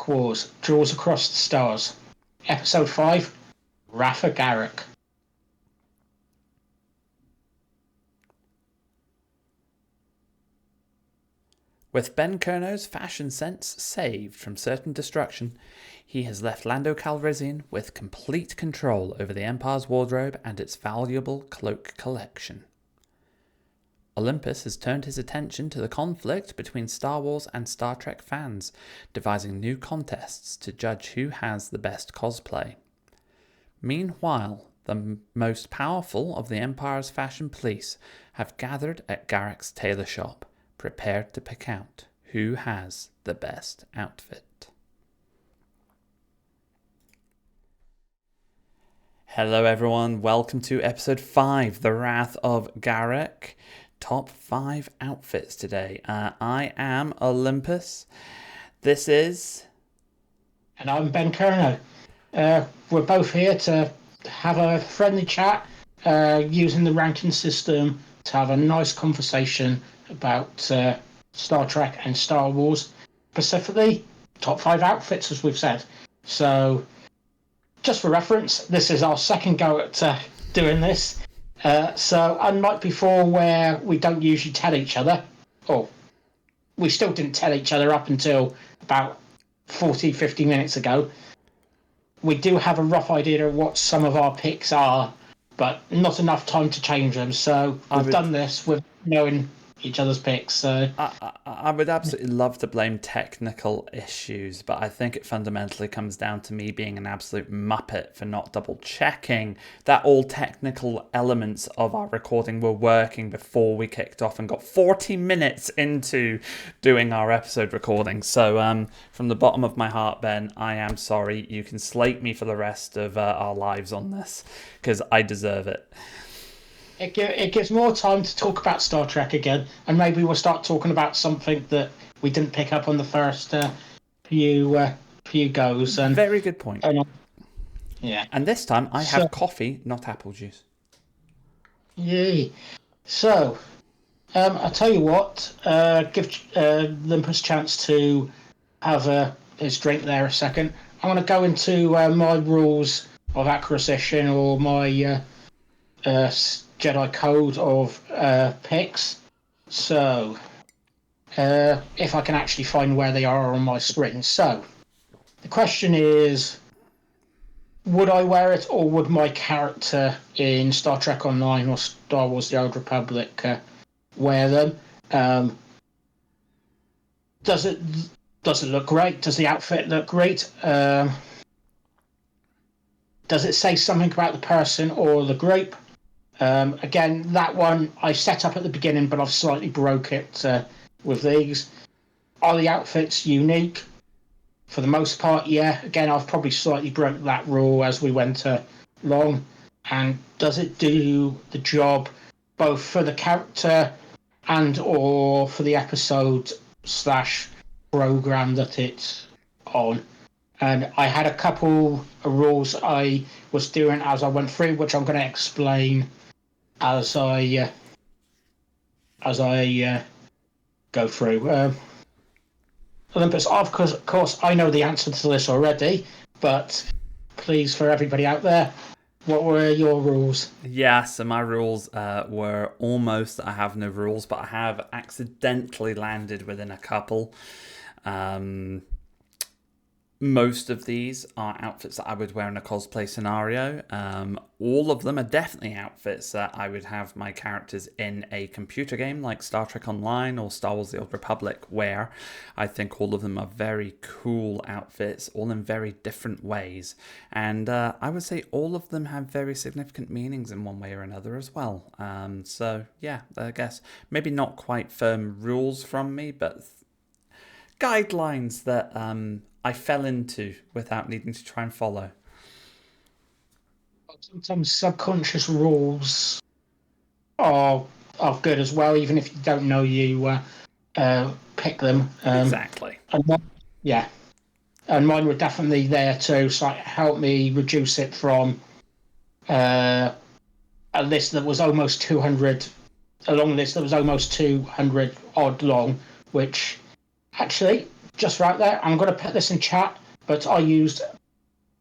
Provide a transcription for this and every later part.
TrekWars, Duels Across the Stars, Episode 5, Rafa Garek. With Benkernow's fashion sense saved from certain destruction, he has left Lando Calrissian with complete control over the Empire's wardrobe and its valuable cloak collection. Olympus has turned his attention to the conflict between Star Wars and Star Trek fans, devising new contests to judge who has the best cosplay. Meanwhile, the most powerful of the Empire's fashion police have gathered at Garek's tailor shop, prepared to pick out who has the best outfit. Hello everyone, welcome to episode 5, The Wrath of Garek. Top 5 outfits today. I am Olympus. This is... And I'm Benkernow. We're both here to have a friendly chat using the ranking system to have a nice conversation about Star Trek and Star Wars, specifically top 5 outfits, as we've said. So, just for reference, this is our second go at doing this. So, unlike before, where we don't usually tell each other, or we still didn't tell each other up until about 50 minutes ago, we do have a rough idea of what some of our picks are, but not enough time to change them. So, we've done this with knowing each other's picks. So I would absolutely love to blame technical issues, but I think it fundamentally comes down to me being an absolute muppet for not double checking that all technical elements of our recording were working before we kicked off and got 40 minutes into doing our episode recording. So from the bottom of my heart, Ben, I am sorry. You can slate me for the rest of our lives on this, because I deserve it. It gives more time to talk about Star Trek again, and maybe we'll start talking about something that we didn't pick up on the first few goes. And very good point. Yeah. And this time I have coffee, not apple juice. Yay. So, I'll tell you what. Give Olympus a chance to have his drink there a second. I'm going to go into my rules of acquisition, or my Jedi code of picks. So, if I can actually find where they are on my screen. So, the question is, would I wear it, or would my character in Star Trek Online or Star Wars The Old Republic wear them? Does it look great? Does the outfit look great? Does it say something about the person or the group? Again, that one I set up at the beginning, but I've slightly broke it with these. Are the outfits unique? For the most part, yeah. Again, I've probably slightly broke that rule as we went along. And does it do the job both for the character and or for the episode / program that it's on? And I had a couple of rules I was doing as I went through, which I'm going to explain as I go through. Olympus, of course, I know the answer to this already, but please, for everybody out there, what were your rules? Yeah, so my rules were almost I have no rules, but I have accidentally landed within a couple. Most of these are outfits that I would wear in a cosplay scenario. All of them are definitely outfits that I would have my characters in a computer game like Star Trek Online or Star Wars The Old Republic wear. I think all of them are very cool outfits, all in very different ways. And I would say all of them have very significant meanings in one way or another as well. So yeah, I guess maybe not quite firm rules from me, but guidelines that I fell into without needing to try and follow. Sometimes subconscious rules are good as well, even if you don't know you pick them. Exactly. Yeah. And mine were definitely there too, so it helped me reduce it from a list that was almost 200, a long list that was almost 200 odd long, which actually just right there, I'm going to put this in chat, but I used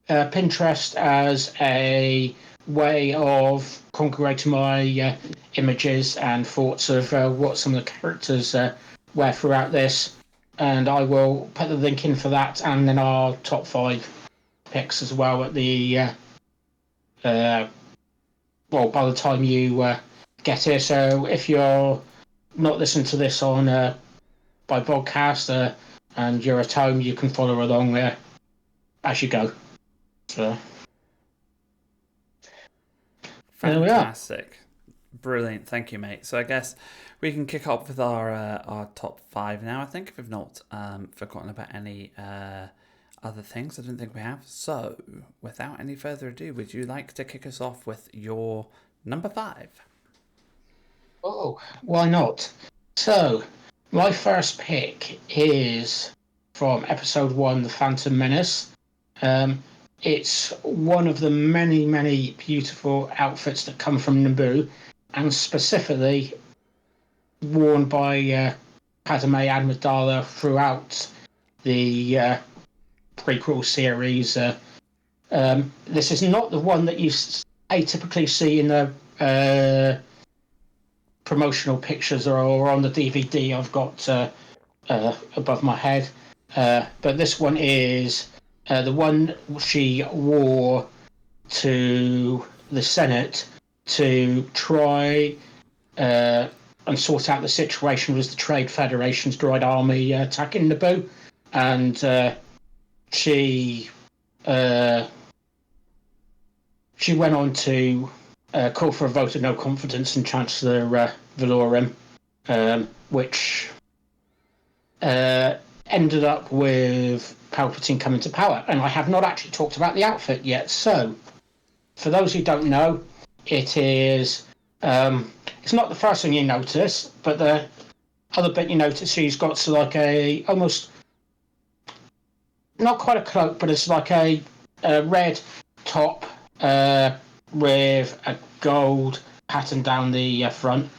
Pinterest as a way of congregating my images and thoughts of what some of the characters wear throughout this. And I will put the link in for that, and then our top 5 picks as well at the by the time you get here. So if you're not listening to this on by podcast and you're at home, you can follow along as you go. So fantastic, brilliant, thank you, mate. So I guess we can kick off with our top 5 now. I think if we've not forgotten about any other things, I don't think we have. So without any further ado, would you like to kick us off with your number 5? Oh, why not? So my first pick is from episode 1, The Phantom Menace. It's one of the many, many beautiful outfits that come from Naboo, and specifically worn by Padme Amidala throughout the prequel series. This is not the one that you atypically see in the promotional pictures or on the DVD I've got above my head. But this one is the one she wore to the Senate to try and sort out the situation with the Trade Federation's droid army attacking Naboo. And she went on to call for a vote of no confidence in Chancellor Valorum, which ended up with Palpatine coming to power. And I have not actually talked about the outfit yet. So, for those who don't know, it is... it's not the first thing you notice, but the other bit you notice, she's got like a almost... not quite a cloak, but it's like a red top with a gold pattern down the front.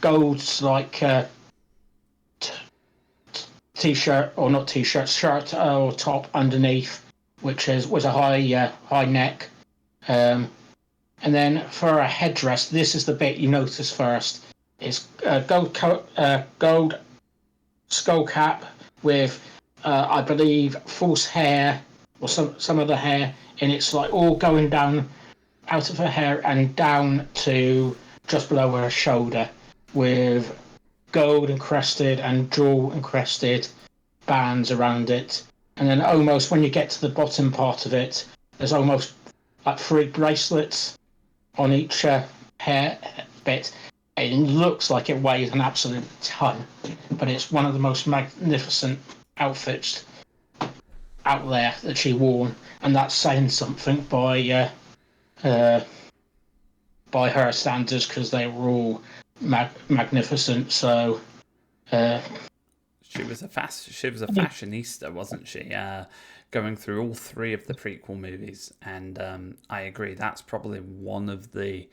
Gold's like t-shirt, or not t-shirt, shirt or top underneath, which was a high neck. And then for a headdress, this is the bit you notice first. It's gold skull cap with, I believe, false hair or some of the hair, and it's like all going down out of her hair and down to just below her shoulder with gold encrusted and jewel encrusted bands around it. And then almost when you get to the bottom part of it, there's almost like 3 bracelets on each hair bit. It looks like it weighs an absolute ton, but it's one of the most magnificent outfits out there that she wore, and that's saying something by her standards, because they were all magnificent. So she was a fashionista, wasn't she? Going through all 3 of the prequel movies, and I agree, that's probably one of the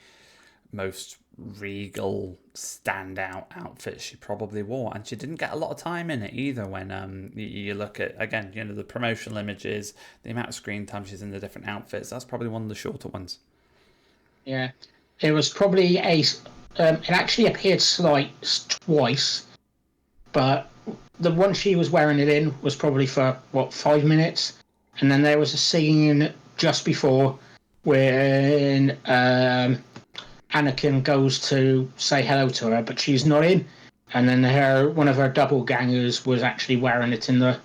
most regal standout outfits she probably wore, and she didn't get a lot of time in it either. When you look at, again, the promotional images, the amount of screen time she's in the different outfits, that's probably one of the shorter ones. Yeah, it was probably it actually appeared twice, but the one she was wearing it in was probably for 5 minutes, and then there was a scene just before when Anakin goes to say hello to her, but she's not in, and then one of her double gangers was actually wearing it in the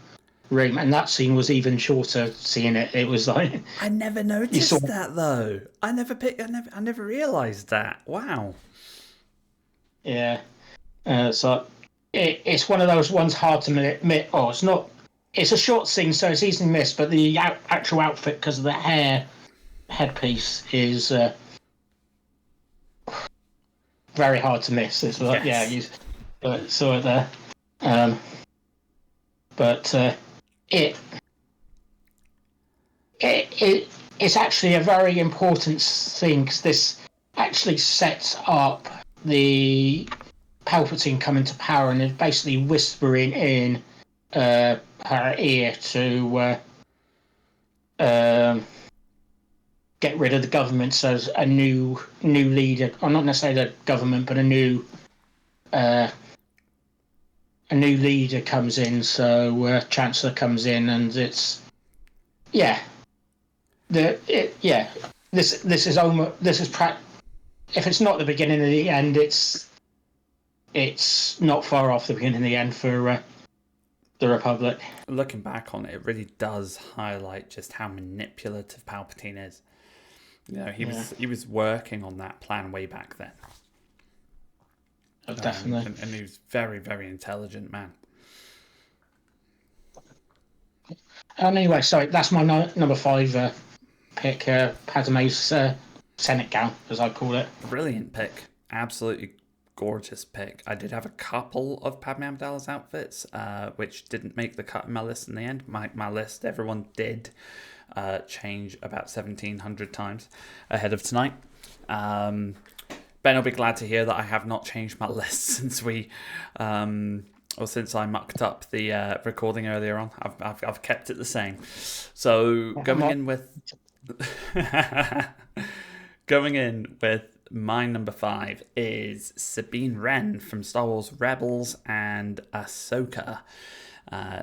room, and that scene was even shorter. Seeing it, it was like, I never noticed that though. I never realised that. Wow. Yeah. So it's one of those ones hard to admit. Oh, it's not. It's a short scene, so it's easily missed. But the actual outfit, because of the headpiece, is very hard to miss. It's like, yes. Yeah, you saw it there. But it's actually a very important thing, because this actually sets up the Palpatine coming to power and is basically whispering in her ear to get rid of the government, so a new leader, or not necessarily the government, but a new leader comes in. So Chancellor comes in, and it's this is almost if it's not the beginning of the end, it's not far off the beginning of the end for the Republic. Looking back on it, it really does highlight just how manipulative Palpatine is. You know, he was working on that plan way back then. Definitely. And he was very, very intelligent man. Anyway, sorry, that's my number 5 pick, Padme's Senate gown, as I call it. Brilliant pick. Absolutely gorgeous pick. I did have a couple of Padme Amidala's outfits, which didn't make the cut in my list in the end. My list, everyone did change about 1,700 times ahead of tonight. Ben will be glad to hear that I have not changed my list since since I mucked up the recording earlier on. I've kept it the same. So going in with my number 5 is Sabine Wren from Star Wars Rebels and Ahsoka.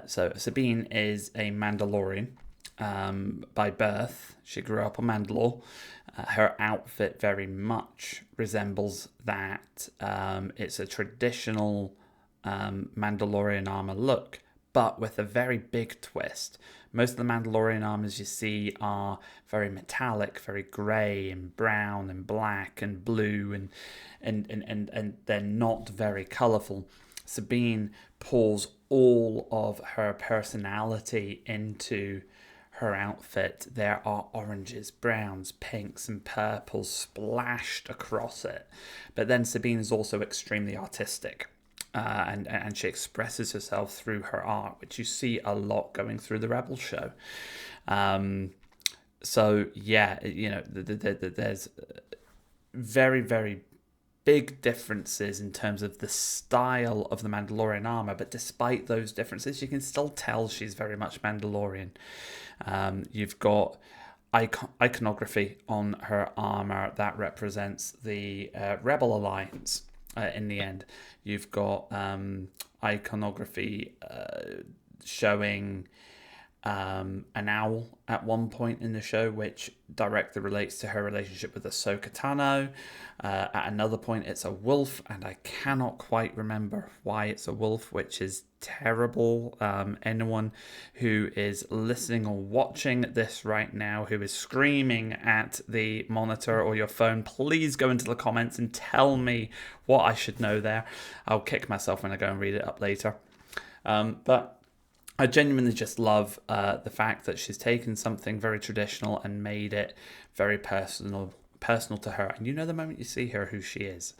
So Sabine is a Mandalorian by birth. She grew up on Mandalore. Her outfit very much resembles that. It's a traditional Mandalorian armor look, but with a very big twist. Most of the Mandalorian armors you see are very metallic, very grey and brown and black and blue, and they're not very colourful. Sabine pours all of her personality into her outfit. There are oranges, browns, pinks and purples splashed across it. But then Sabine is also extremely artistic. And she expresses herself through her art, which you see a lot going through the Rebel show. So yeah, you know, there's very, very big differences in terms of the style of the Mandalorian armor, but despite those differences, you can still tell she's very much Mandalorian. You've got iconography on her armor that represents the Rebel Alliance. In the end, you've got iconography showing an owl at one point in the show, which directly relates to her relationship with Ahsoka Tano. At another point, it's a wolf, and I cannot quite remember why it's a wolf, which is terrible. Anyone who is listening or watching this right now who is screaming at the monitor or your phone, please go into the comments and tell me what I should know there. I'll kick myself when I go and read it up later. But I genuinely just love the fact that she's taken something very traditional and made it very personal to her. And you know the moment you see her who she is.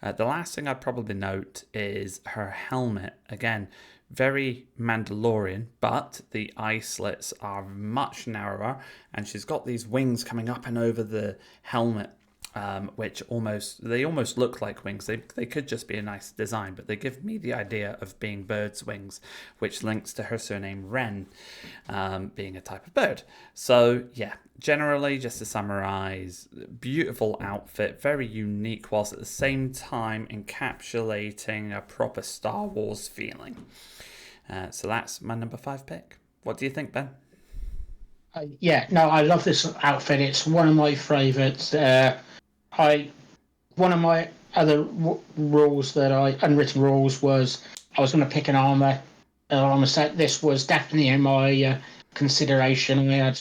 The last thing I'd probably note is her helmet. Again, very Mandalorian, but the eye slits are much narrower, and she's got these wings coming up and over the helmet, which almost look like wings. They could just be a nice design, but they give me the idea of being bird's wings, which links to her surname Wren, being a type of bird. So yeah, generally, just to summarize, beautiful outfit, very unique, whilst at the same time encapsulating a proper Star Wars feeling. So that's my number 5 pick. What do you think, Ben? I love this outfit. It's one of my favourites. One of my other unwritten rules was I was going to pick an armor set. This was definitely in my consideration. I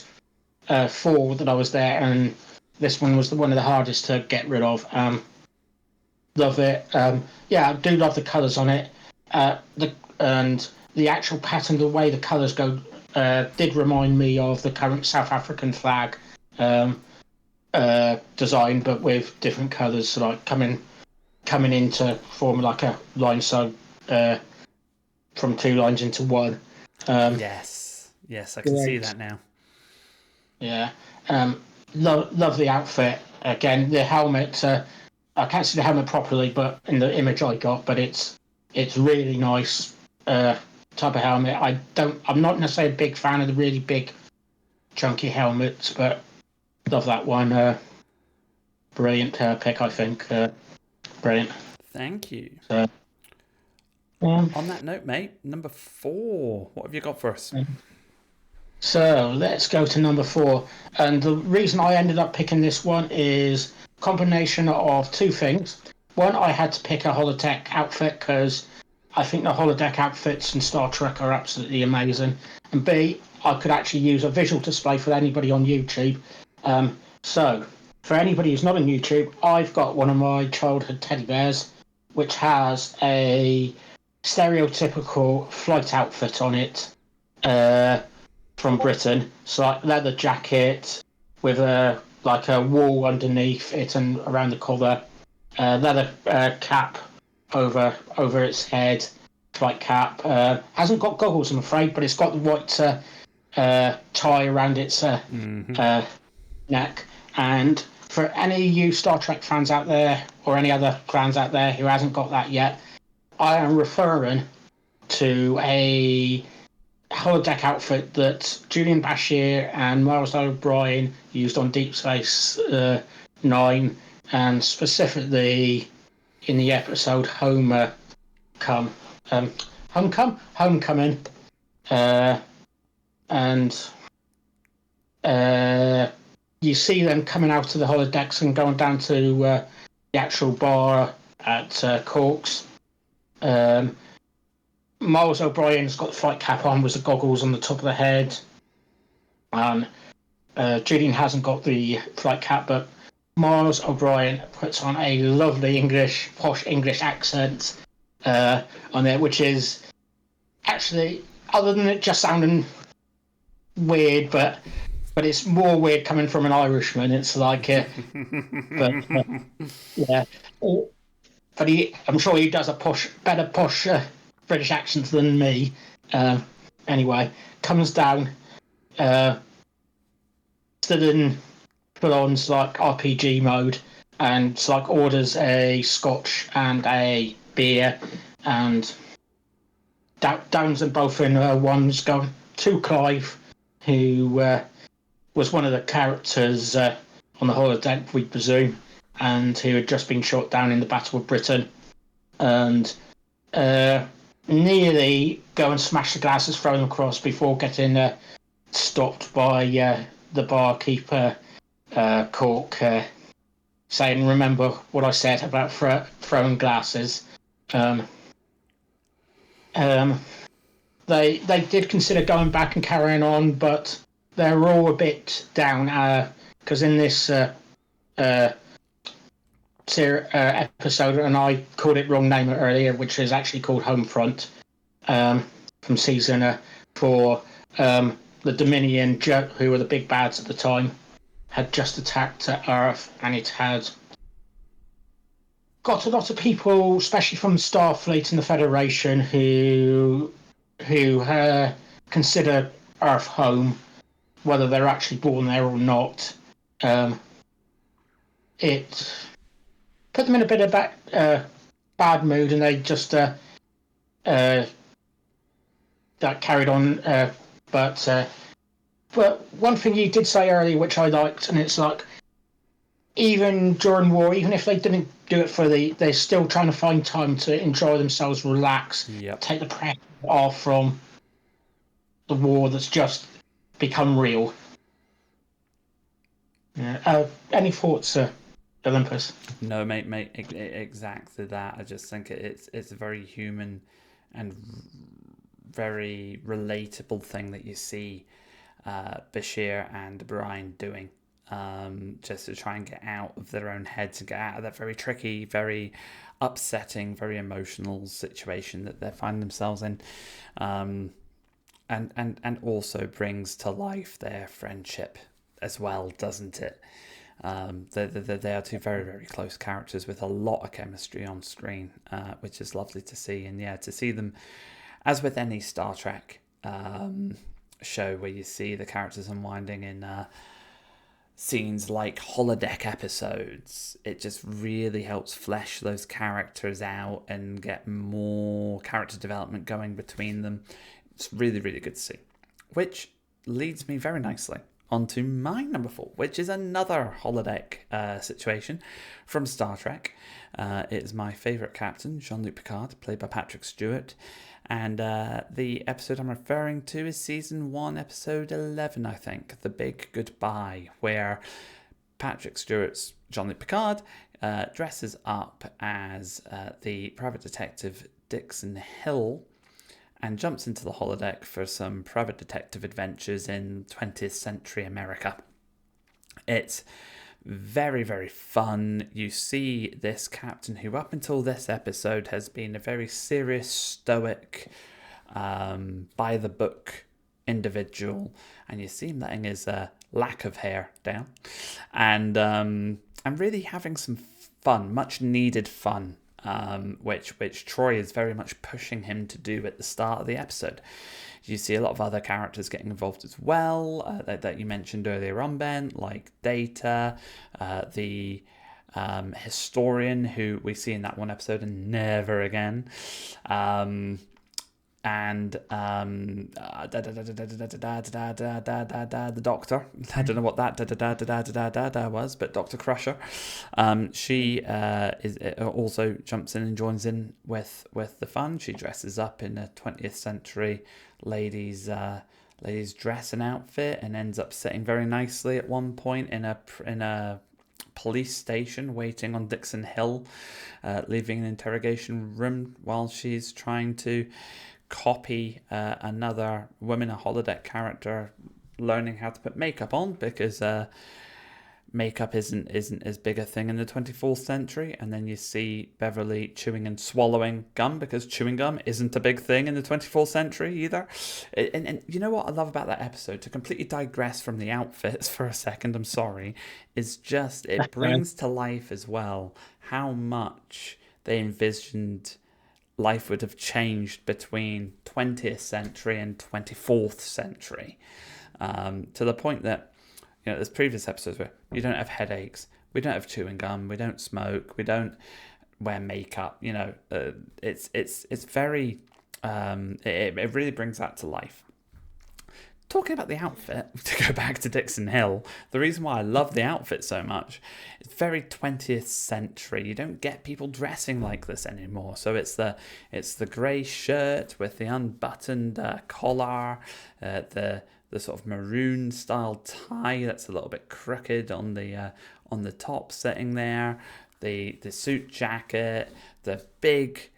had 4 that I was there, and this one was one of the hardest to get rid of. Love it. I do love the colours on it. The actual pattern, the way the colours go, did remind me of the current South African flag design, but with different colours, so like coming in to form like a line, so from 2 lines into 1. Yes, I can see that now. Yeah, love the outfit. Again, the helmet. I can't see the helmet properly, but in the image I got, but it's really nice type of helmet. I'm not necessarily a big fan of the really big chunky helmets, but love that one. Brilliant pick, I think. Brilliant. Thank you. So, On that note, mate, number 4. What have you got for us? So let's go to number 4. And the reason I ended up picking this one is a combination of two things. One, I had to pick a holodeck outfit because I think the holodeck outfits in Star Trek are absolutely amazing. And B, I could actually use a visual display for anybody on YouTube. So for anybody who's not on YouTube, I've got one of my childhood teddy bears, which has a stereotypical flight outfit on it. From Britain. So like leather jacket with a wool underneath it and around the collar, leather cap over its head, flight cap. Hasn't got goggles, I'm afraid, but it's got the white tie around its neck. And for any of you Star Trek fans out there, or any other fans out there who hasn't got that yet, I am referring to a holodeck outfit that Julian Bashir and Miles O'Brien used on Deep Space Nine, and specifically in the episode Homecoming. And you see them coming out of the holodecks and going down to the actual bar at Cork's. Miles O'Brien's got the flight cap on with the goggles on the top of the head. Julian hasn't got the flight cap, but Miles O'Brien puts on a lovely posh English accent on there, which is actually, other than it just sounding weird, but it's more weird coming from an Irishman. It's like, yeah. But I'm sure he does a better posh British accent than me. Anyway, comes down, stood in full-on like RPG mode, and orders a scotch and a beer, and downs them both in one's going to Clive, who was one of the characters on the holodeck, we presume, and who had just been shot down in the Battle of Britain, and nearly go and smash the glasses, throw them across before getting stopped by the barkeeper, Cork, saying, "Remember what I said about throwing glasses." They did consider going back and carrying on, but they were all a bit down because in this episode, and I called it wrong name earlier, which is actually called Homefront, from season 4. The Dominion, who were the big bads at the time, had just attacked Earth, and it had got a lot of people, especially from Starfleet and the Federation, who consider Earth home, whether they're actually born there or not. It put them in a bit of bad mood, and they just that carried on. But one thing you did say earlier, which I liked, and it's like, even during war, even if they didn't do it they're still trying to find time to enjoy themselves, relax, take the pressure off from the war that's just become real. Yeah. Any thoughts, Olympus? No, mate, exactly that. I just think it's a very human and very relatable thing that you see Bashir and Brian doing, just to try and get out of their own heads and get out of that very tricky, very upsetting, very emotional situation that they find themselves in, and also brings to life their friendship as well, doesn't it? They are two very, very close characters with a lot of chemistry on screen, which is lovely to see. And yeah, to see them, as with any Star Trek show where you see the characters unwinding in scenes like holodeck episodes. It just really helps flesh those characters out and get more character development going between them. It's really, really good to see. Which leads me very nicely onto my number 4, which is another holodeck situation from Star Trek. It is my favourite captain, Jean-Luc Picard, played by Patrick Stewart. And the episode I'm referring to is season 1, episode 11, I think, The Big Goodbye, where Patrick Stewart's Jean-Luc Picard dresses up as the private detective Dixon Hill and jumps into the holodeck for some private detective adventures in 20th century America. It's very, very fun. You see this captain who up until this episode has been a very serious, stoic, by the book individual, and you see him letting his lack of hair down and really having some fun, much needed fun, which Troy is very much pushing him to do at the start of the episode. You see a lot of other characters getting involved as well, that you mentioned earlier on, Ben, like Data, the historian who we see in that one episode and never again, and the doctor. I don't know what that was, but Dr. Crusher. She is also jumps in and joins in with the fun. She dresses up in a 20th century ladies dress and outfit, and ends up sitting very nicely at one point in a police station waiting on Dixon Hill, leaving an interrogation room while she's trying to copy another woman, a holodeck character, learning how to put makeup on, because makeup isn't as big a thing in the 24th century. And then you see Beverly chewing and swallowing gum, because chewing gum isn't a big thing in the 24th century either. And you know what I love about that episode, to completely digress from the outfits for a second, I'm sorry, is just it brings to life as well how much they envisioned life would have changed between 20th century and 24th century, to the point that, you know, there's previous episodes where you don't have headaches, we don't have chewing gum, we don't smoke, we don't wear makeup. You know, it's very it really brings that to life. Talking about the outfit, to go back to Dixon Hill, the reason why I love the outfit so much, it's very 20th century. You don't get people dressing like this anymore. So it's the grey shirt with the unbuttoned collar, the sort of maroon style tie that's a little bit crooked on the top sitting there, the suit jacket, the big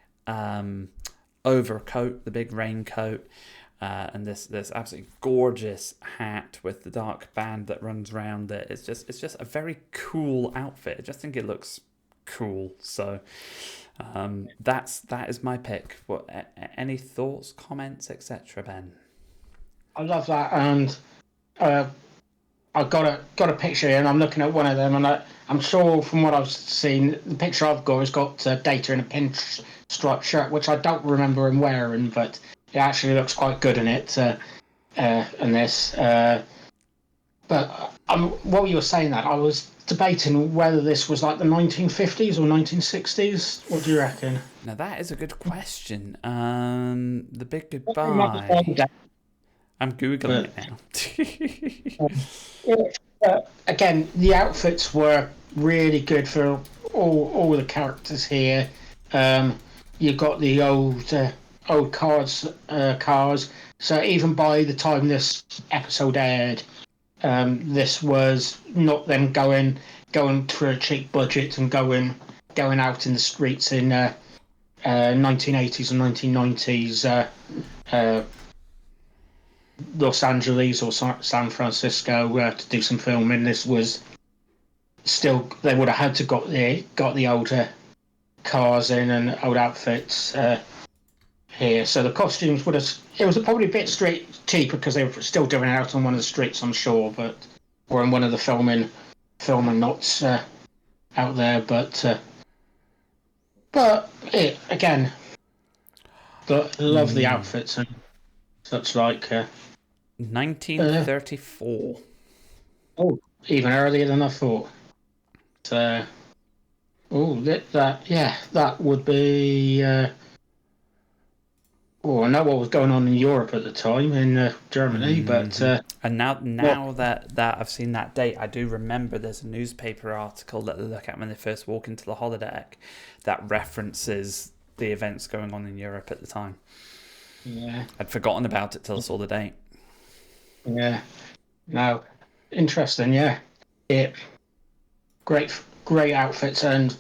overcoat, the big raincoat. And this absolutely gorgeous hat with the dark band that runs around it. It's just a very cool outfit. I just think it looks cool. So that is my pick. What any thoughts, comments, etc., Ben? I love that, and I got a picture here, and I'm looking at one of them, and I'm sure from what I've seen, the picture I've got has got Data in a pinstripe shirt, which I don't remember him wearing, but it actually looks quite good in it, in this. But while you were saying that, I was debating whether this was like the 1950s or 1960s. What do you reckon? Now that is a good question. The Big Goodbye. I'm Googling it now. Again, the outfits were really good for all the characters here. You got the old cars. So even by the time this episode aired, this was not them going for a cheap budget and going out in the streets in 1980s and 1990s Los Angeles or San Francisco to do some filming. This was still, they would have had to got the older cars in and old outfits here. So the costumes would have, it was probably a bit cheaper because they were still doing it out on one of the streets, I'm sure, or in one of the filming knots out there. But again, love the outfits and such like. 1934. even earlier than I thought. So, that would be. I know what was going on in Europe at the time in Germany, but And now not. that I've seen that date, I do remember there's a newspaper article that they look at when they first walk into the holodeck that references the events going on in Europe at the time. Yeah, I'd forgotten about it till I saw the date. yeah. No, interesting. Yeah, it great outfits, and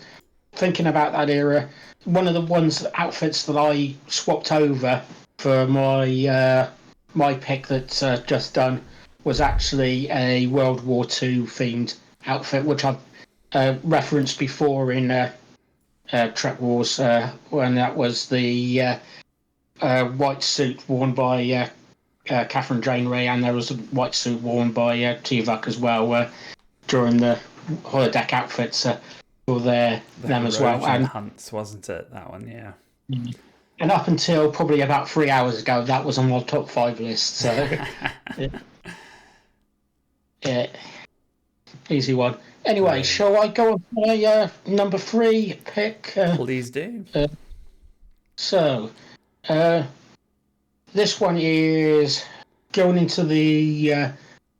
thinking about that era, one of the outfits that I swapped over for my pick that's just done was actually a World War II themed outfit, which I've referenced before in TrekWars, when that was the white suit worn by Catherine Janeway, and there was a white suit worn by Tuvok as well during the holodeck outfits for them as well. Erosion hunts, wasn't it? That one, yeah. And up until probably about 3 hours ago, that was on my top 5 list. So, yeah, easy one. Anyway, Right. shall I go on to my number 3 pick? Please do. So, this one is going into the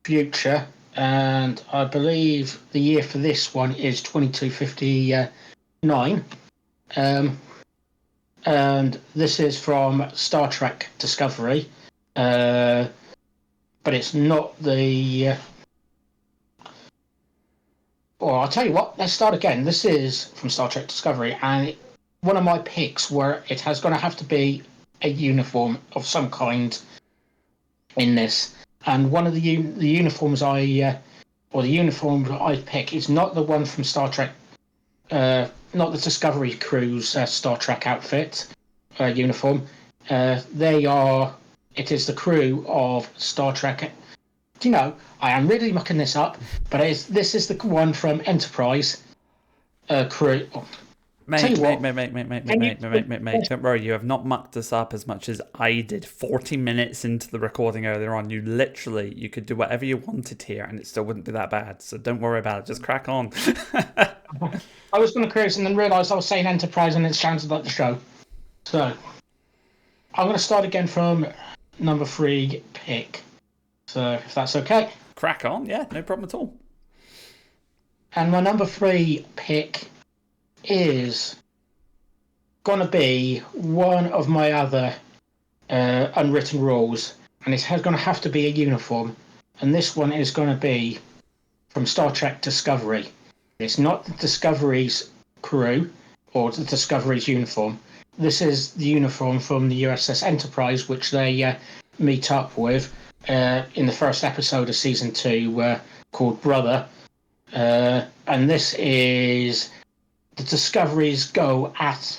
future, and I believe the year for this one is 2259. And this is from Star Trek Discovery, but it's not the. Well, I'll tell you what. Let's start again. This is from Star Trek Discovery, and one of my picks where it has going to have to be a uniform of some kind in this. And one of the uniforms the uniform I pick is not the one from Star Trek, not the Discovery crew's Star Trek outfit uniform. It is the crew of Star Trek. Do you know, I am really mucking this up, but this is the one from Enterprise crew. Mate, don't worry, you have not mucked us up as much as I did 40 minutes into the recording earlier on. You could do whatever you wanted here and it still wouldn't be that bad, so don't worry about it, just crack on. I was going to cruise and then realised I was saying Enterprise and it sounded like the show. So, I'm going to start again from number 3 pick. So, if that's okay. Crack on, yeah, no problem at all. And my number 3 pick is going to be one of my other unwritten rules, and it's going to have to be a uniform. And this one is going to be from Star Trek Discovery. It's not the Discovery's crew or the Discovery's uniform. This is the uniform from the USS Enterprise, which they meet up with in the first episode of season 2, called Brother. And this is the Discovery's go at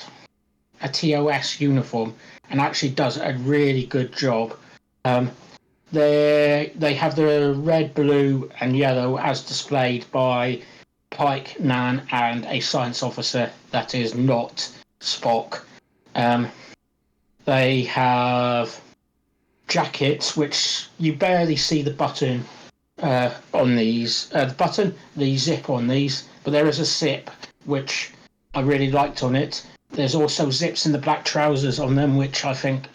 a TOS uniform, and actually does a really good job. They have the red, blue, and yellow as displayed by Pike, Nan, and a science officer that is not Spock. They have jackets, which you barely see the button on these. The zip on these, but there is a zip which I really liked on it. There's also zips in the black trousers on them, which I think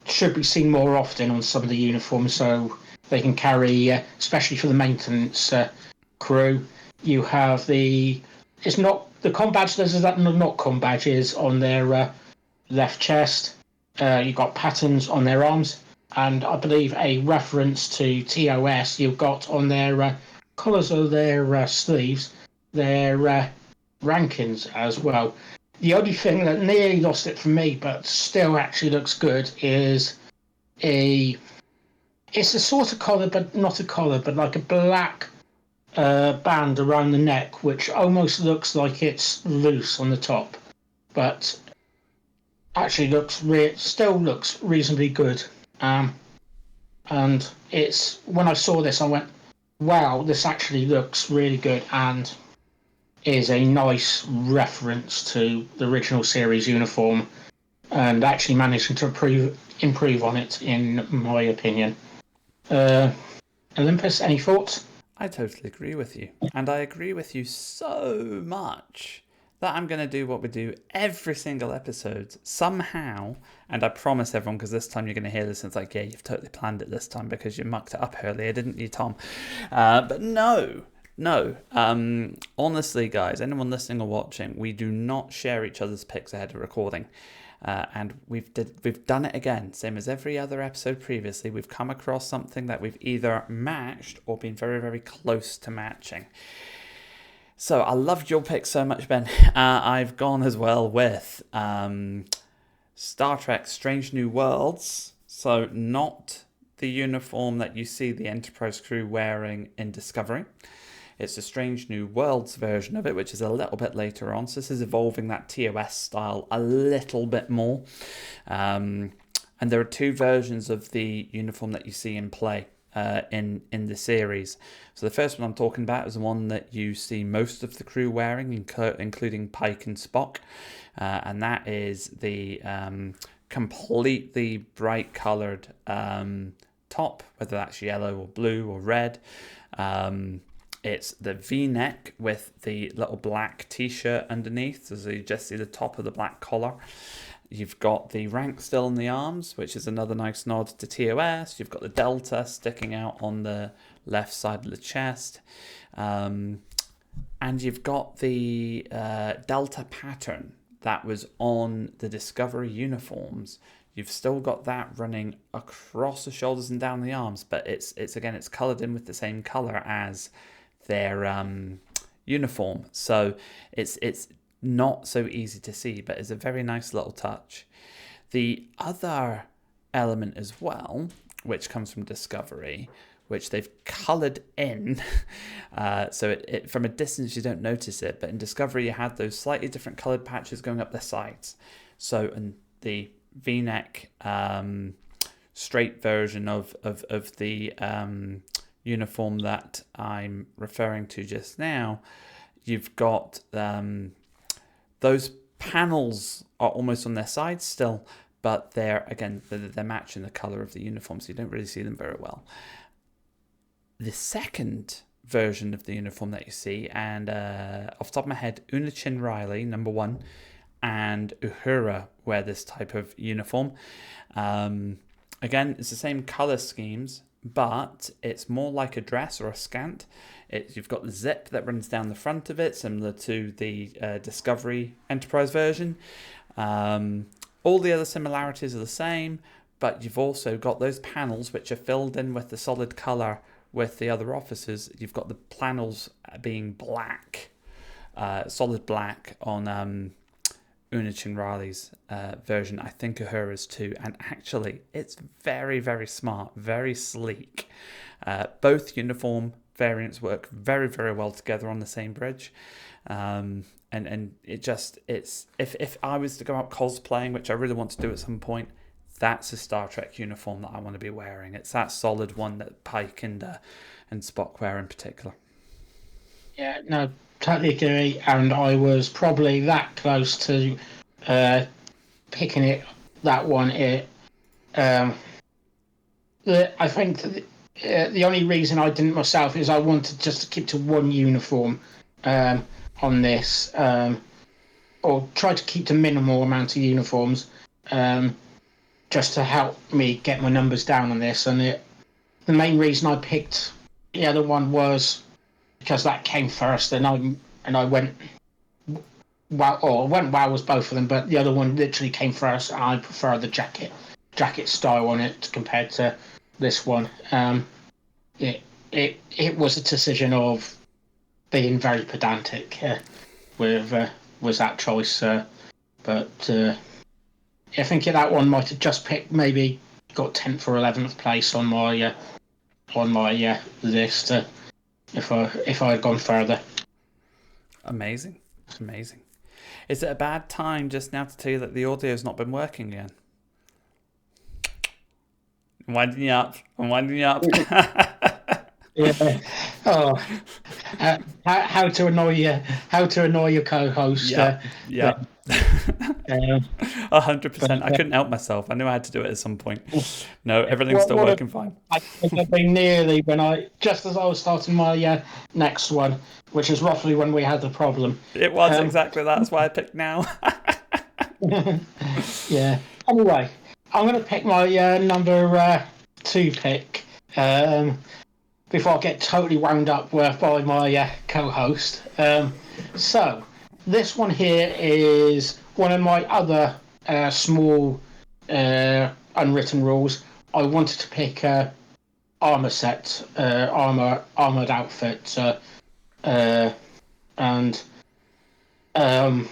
should be seen more often on some of the uniforms, so they can carry, especially for the maintenance crew. You have it's not the com badge. There's not com badges on their left chest. You've got patterns on their arms, and I believe a reference to TOS you've got on their collars of their sleeves, their rankings as well. The only thing that nearly lost it for me, but still actually looks good, is it's a sort of collar, but not a collar, but like a black band around the neck, which almost looks like it's loose on the top, but actually still looks reasonably good. And it's when I saw this, I went, "Wow, this actually looks really good," and is a nice reference to the original series uniform, and actually managing to improve on it, in my opinion. Olympus, any thoughts? I totally agree with you. And I agree with you so much that I'm going to do what we do every single episode somehow. And I promise everyone, because this time you're going to hear this and it's like, yeah, you've totally planned it this time because you mucked it up earlier, didn't you, Tom? But no. Honestly, guys, anyone listening or watching, we do not share each other's picks ahead of recording. And we've done it again, same as every other episode previously. We've come across something that we've either matched or been very, very close to matching. So I loved your pick so much, Ben. I've gone as well with Star Trek Strange New Worlds. So not the uniform that you see the Enterprise crew wearing in Discovery. It's a Strange New Worlds version of it, which is a little bit later on. So this is evolving that TOS style a little bit more. And there are two versions of the uniform that you see in play in the series. So the first one I'm talking about is the one that you see most of the crew wearing, including Pike and Spock. And that is the completely bright coloured top, whether that's yellow or blue or red. It's the V-neck with the little black t-shirt underneath, so you just see the top of the black collar. You've got the rank still on the arms, which is another nice nod to TOS. You've got the delta sticking out on the left side of the chest. And you've got the delta pattern that was on the Discovery uniforms. You've still got that running across the shoulders and down the arms, but it's coloured in with the same colour as their uniform, so it's not so easy to see, but it's a very nice little touch. The other element as well, which comes from Discovery, which they've coloured in, so it from a distance you don't notice it, but in Discovery you had those slightly different coloured patches going up the sides. So in the V-neck straight version of the uniform that I'm referring to just now, you've got those panels are almost on their sides still, but they're matching the colour of the uniform, so you don't really see them very well. The second version of the uniform that you see, and off the top of my head, Una Chin Riley, number 1, and Uhura wear this type of uniform. Again, it's the same colour schemes, but it's more like a dress or a scant. You've got the zip that runs down the front of it, similar to the Discovery Enterprise version. All the other similarities are the same, but you've also got those panels which are filled in with the solid colour with the other officers. You've got the panels being black, solid black on Una Chin Riley's version. I think Uhura's too, and actually it's very, very smart, very sleek. Both uniform variants work very, very well together on the same bridge, and it's if I was to go out cosplaying, which I really want to do at some point, that's a Star Trek uniform that I want to be wearing. It's that solid one that Pike and Spock wear in particular. Yeah, no, totally agree. And I was probably that close to picking it. That one. I think the only reason I didn't myself is I wanted just to keep to one uniform on this, or try to keep to minimal amount of uniforms, just to help me get my numbers down on this. And the main reason I picked the other one was because that came first, and I went wow was both of them, but the other one literally came first. And I prefer the jacket style on it compared to this one. It was a decision of being very pedantic with that choice, but I think that one might have just picked, maybe got 10th or 11th place on my list if I had gone further. Amazing. Is it a bad time just now to tell you that the audio's not been working again? I'm winding you up. Yeah. Oh, how to annoy your co-host? Yeah. Um, 100%. I but couldn't help myself. I knew I had to do it at some point. No, everything's what still what working fine. I think I've been nearly when just as I was starting my next one, which is roughly when we had the problem. It was Um, exactly that's why I picked now. yeah. Anyway, I'm going to pick my number two pick before I get totally wound up by my co-host. So this one here is one of my other small unwritten rules. I wanted to pick a armor set, armored outfit, and um,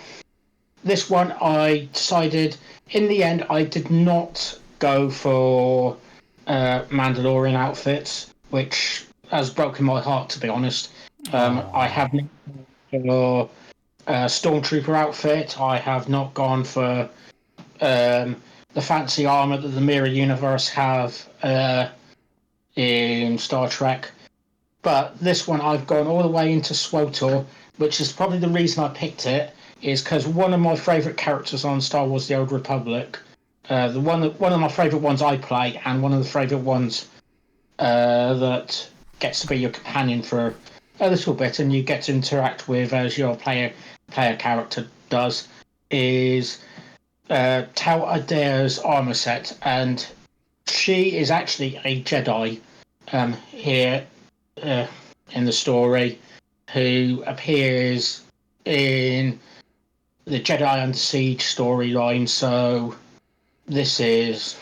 this one I decided in the end I did not go for Mandalorian outfits, which has broken my heart to be honest. I have not gone for Stormtrooper outfit. I have not gone for the fancy armor that the Mirror Universe have in Star Trek. But this one I've gone all the way into SWOTOR, which is probably the reason I picked it, is because one of my favourite characters on Star Wars: The Old Republic, one of my favourite ones I play, and one of the favourite ones that gets to be your companion for a little bit, and you get to interact with as your player character does, is Tal Adair's armor set, and she is actually a Jedi here in the story, who appears in the Jedi Under Siege storyline. So this is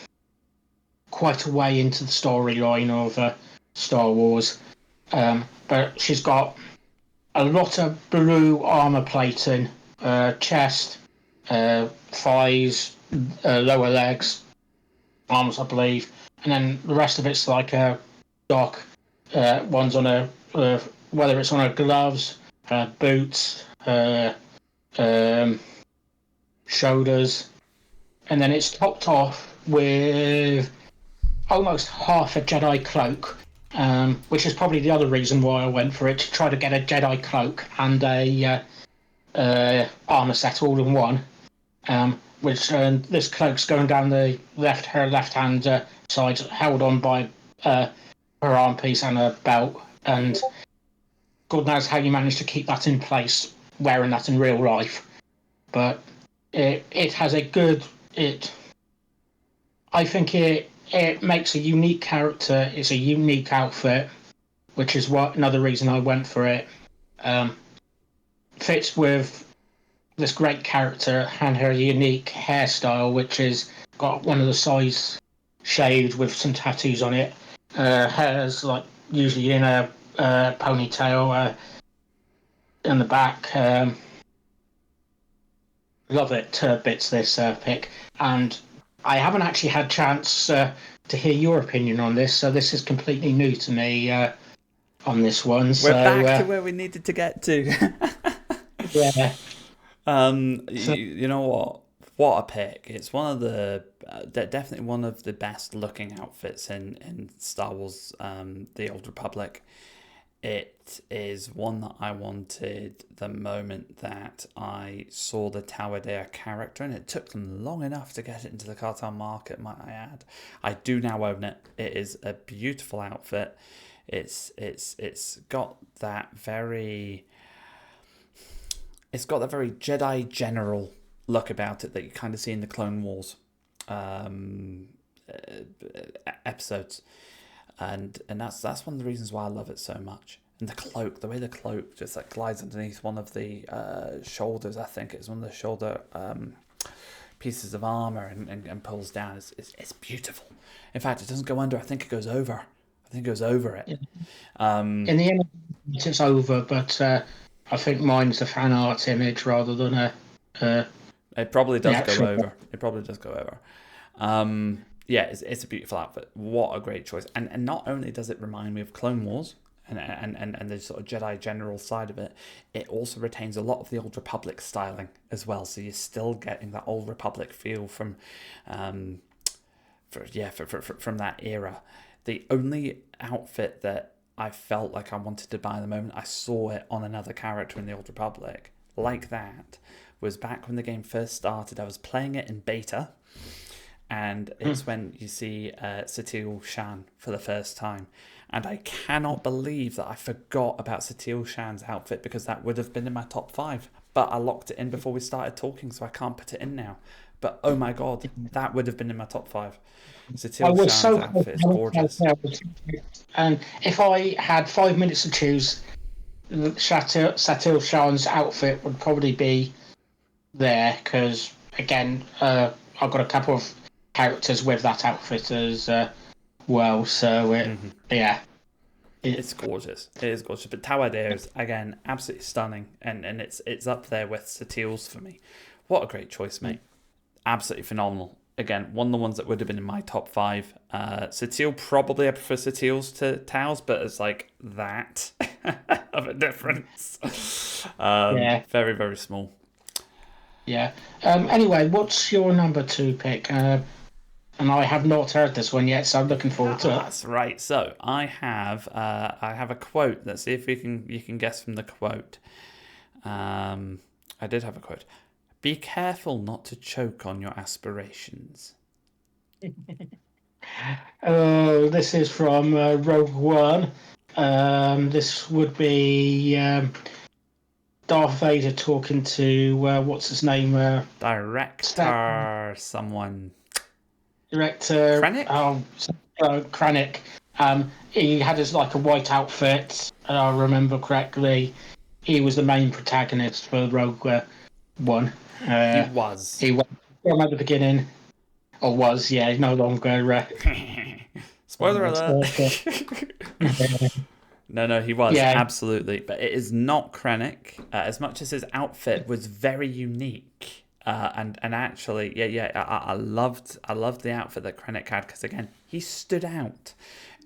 quite a way into the storyline of Star Wars. But she's got a lot of blue armor plating, chest, thighs, lower legs, arms, I believe, and then the rest of it's like a dark ones on whether it's on her gloves, her boots, her shoulders, and then it's topped off with almost half a Jedi cloak, which is probably the other reason why I went for it, to try to get a Jedi cloak and a armor set all in one. Which this cloak's going down her left hand side, held on by her arm piece and her belt, and God knows how you manage to keep that in place wearing that in real life. But it has a good it. I think it makes a unique character. It's a unique outfit, which is what another reason I went for it. Um, Fits with this great character and her unique hairstyle, which is got one of the sides shaved with some tattoos on it. Hair's like usually in a ponytail in the back. Love it to bits, this pick, and I haven't actually had chance to hear your opinion on this, so this is completely new to me on this one. We're So back to where we needed to get to. yeah, so You know what? What a pick! It's one of the definitely one of the best looking outfits in Star Wars: The Old Republic. It is one that I wanted the moment that I saw the Tower Dare character, and it took them long enough to get it into the cartel market, might I add. I do now own it. It is a beautiful outfit. It's got that very Jedi general look about it that you kind of see in the Clone Wars episodes. And that's one of the reasons why I love it so much. And the cloak, the way the cloak just like glides underneath one of the shoulders, I think it's one of the shoulder pieces of armor and pulls down. It's beautiful. In fact, it doesn't go under. I think it goes over. I think it goes over it. in the end, it's over. But I think mine's a fan art image rather than It probably the does go actual. over. It probably does go over. Yeah, it's a beautiful outfit. What a great choice. And not only does it remind me of Clone Wars and the sort of Jedi general side of it, it also retains a lot of the Old Republic styling as well. So you're still getting that Old Republic feel from from that era. The only outfit that I felt like I wanted to buy the moment I saw it on another character in the Old Republic like that was back when the game first started. I was playing it in beta, and it's when you see Satil Shan for the first time. And I cannot believe that I forgot about Satil Shan's outfit, because that would have been in my top 5. But I locked it in before we started talking, so I can't put it in now. But oh my god, that would have been in my top 5. I Satil was Shan's so outfit is gorgeous. and if I had 5 minutes to choose, Satil Shan's outfit would probably be there, because again, I've got a couple of characters with that outfit as well. So yeah, It's gorgeous. It is gorgeous. But Tawadere's, again, absolutely stunning, and it's up there with Satil's for me. What a great choice, mate. Absolutely phenomenal. Again, one of the ones that would have been in my top 5. Satil, probably I prefer Satil's to Tao's, but it's like that of a difference. yeah, Very, very small. yeah. Anyway, what's your number 2 pick? And I have not heard this one yet, so I'm looking forward to it. That's right. So I have a quote. Let's see if you can guess from the quote. I did have a quote. Be careful not to choke on your aspirations. Oh, this is from Rogue One. This would be Darth Vader talking to what's his name? Director, someone. Director. Krennic? Krennic. He had his like a white outfit, and I remember correctly. He was the main protagonist for Rogue One. He was. He was from at the beginning, or was, yeah, no longer. Spoiler alert. No, he was, yeah, absolutely. But it is not Krennic. As much as his outfit was very unique, and actually, I loved the outfit that Krennic had, because again, he stood out,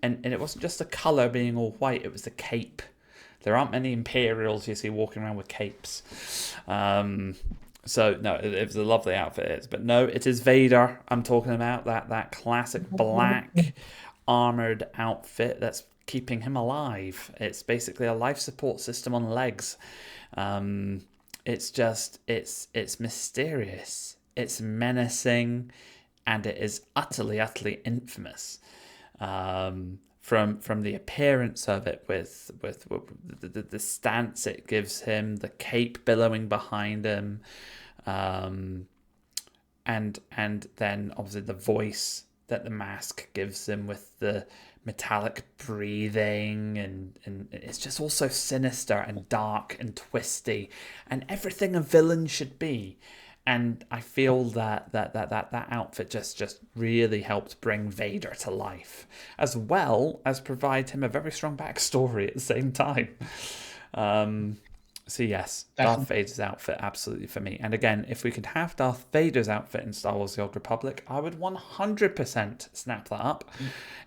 and it wasn't just the color being all white; it was the cape. There aren't many Imperials you see walking around with capes. So no, it was a lovely outfit. But no, it is Vader I'm talking about. That classic black armored outfit that's keeping him alive. It's basically a life support system on legs. It's just it's mysterious, it's menacing, and it is utterly infamous. From the appearance of it, with the stance it gives him, the cape billowing behind him, and then obviously the voice that the mask gives him with the metallic breathing, and it's just all so sinister and dark and twisty, and everything a villain should be. And I feel that outfit just really helped bring Vader to life, as well as provide him a very strong backstory at the same time. So yes, Darth Vader's outfit, absolutely for me. And again, if we could have Darth Vader's outfit in Star Wars: The Old Republic, I would 100% snap that up.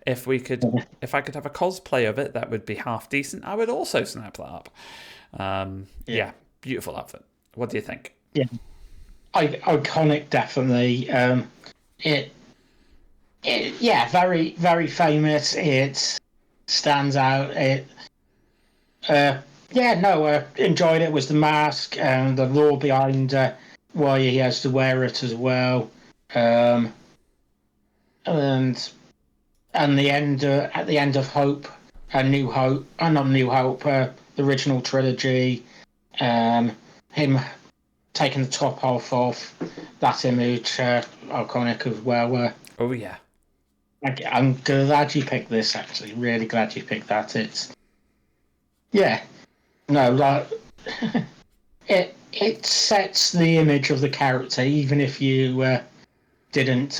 If I could have a cosplay of it that would be half decent, I would also snap that up. Yeah, beautiful outfit. What do you think? Yeah. Iconic, definitely. Very, very famous. It stands out. Enjoyed it. Was the mask and the lore behind why he has to wear it as well, and the end at the end of Hope, New Hope, not New Hope, the original trilogy, him taking the top off that image, iconic as well. Oh yeah, I'm glad you picked this. Actually, really glad you picked that. It sets the image of the character, even if you didn't